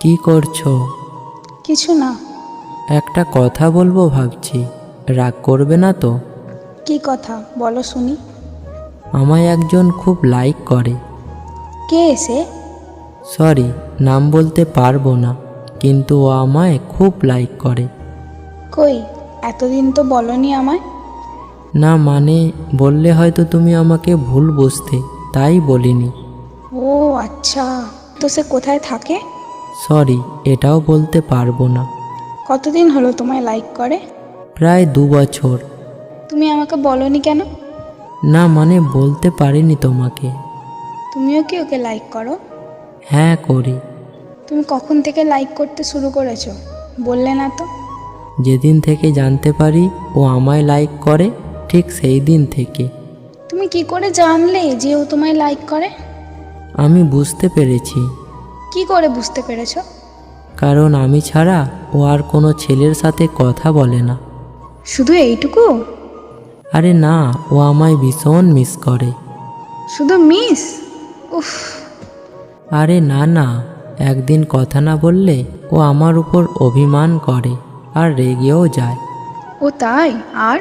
কি করছো? কিছু না। একটা কথা বলবো ভাবছি, রাগ করবে না তো? কি কথা বলো শুনি। আমায় একজন খুব লাইক করে। কে এসে? সরি, নাম বলতে পারবো না, কিন্তু ও আমায় খুব লাইক করে। কই, এতদিন তো বলনি আমায়। না মানে, বললে হয়তো তুমি আমাকে ভুল বুঝতে, তাই বলিনি। ও আচ্ছা, তো সে কোথায় থাকে? সরি, এটাও বলতে পারবো না। কতদিন হলো তোমায় লাইক করে? প্রায় 2 বছর। তুমি আমাকে বলনি কেন? না মানে, বলতে পারিনি তোমাকে। তুমিও কি ওকে লাইক করো? হ্যাঁ করি। তুমি কখন থেকে লাইক করতে শুরু করেছো, বললে না তো। যেদিন থেকে জানতে পারি ও আমায় লাইক করে, ঠিক সেই দিন থেকে। তুমি কি করে জানলে যে ও তোমায় লাইক করে? আমি বুঝতে পেরেছি। কি করে বুঝতে পেরেছো? কারণ আমি ছাড়া ও আর কোনো ছেলের সাথে কথা বলে না। শুধু এইটুকু? আরে না, ও আমায় ভীষণ মিস করে। শুধু মিস? উফ। আরে না না, একদিন কথা না বললে ও আমার উপর অভিমান করে আর রেগেও যায়। ও তাই? আর?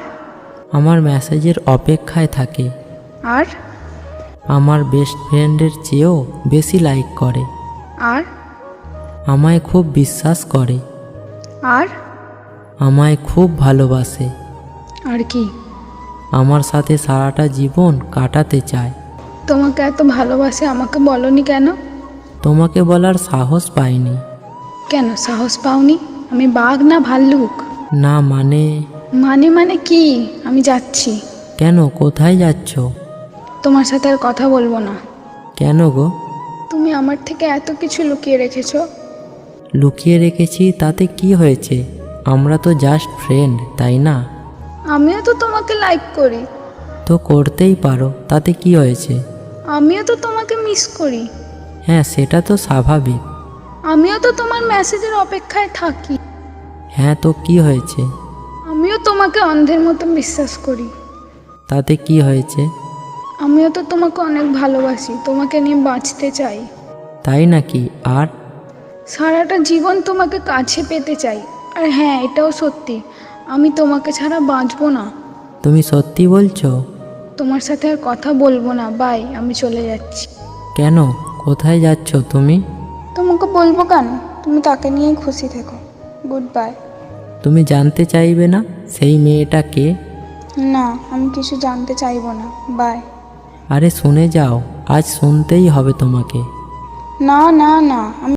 আমার মেসেজের অপেক্ষায় থাকে। আর? আমার বেস্ট ফ্রেন্ডের চেয়েও বেশি লাইক করে। আর? আমায় খুব বিশ্বাস করে। আর? আমায় খুব ভালোবাসে। আর কি? আমার সাথে সারাটা জীবন কাটাতে চায়। তোমাকে এত ভালোবাসে, আমাকে বলনি কেন? তোমাকে বলার সাহস পাইনি। কেন সাহস পাওনি? আমি বাঘ না ভাল্লুক? না মানে? মানে কি? আমি যাচ্ছি। কেন, কোথায় যাচ্ছ? তোমার সাথে আর কথা বলবো না। কেন গো? তুমি আমার থেকে এত কিছু লুকিয়ে রেখেছো। লুকিয়ে রেখেছি তাতে কি হয়েছে? আমরা তো জাস্ট ফ্রেন্ড, তাই না? আমিও তো তোমাকে লাইক করি। তো করতেই পারো, তাতে কি হয়েছে? আমিও তো তোমাকে মিস করি। হ্যাঁ, সেটা তো স্বাভাবিক। আমিও তো তোমার মেসেজের অপেক্ষায় থাকি। হ্যাঁ, তো কি হয়েছে? আমিও তোমাকে অন্ধের মতো বিশ্বাস করি। তাতে কি হয়েছে? আমিও তো তোমাকে অনেক ভালোবাসি, তোমাকে নিয়ে বাঁচতে চাই। তাই নাকি? আর? সারাটা জীবন তোমাকে কাছে পেতে চাই। আর হ্যাঁ, এটাও সত্যি, আমি তোমাকে ছাড়া বাঁচবো না। তুমি সত্যি বলছো? তোমার সাথে আর কথা বলবো না, বাই, আমি চলে যাচ্ছি। কেন, কোথায় যাচ্ছ তুমি? তোমাকে বলবো কেন? তুমি তাকে নিয়েই খুশি থেকো। Good bye. তুমি জানতে চাইবে না সেই মেয়েটা কে? না, আমি কিছু জানতে চাইবো না, বাই। আরে শুনে যাও, আজ শুনতেই হবে তোমাকে। না না না, আমি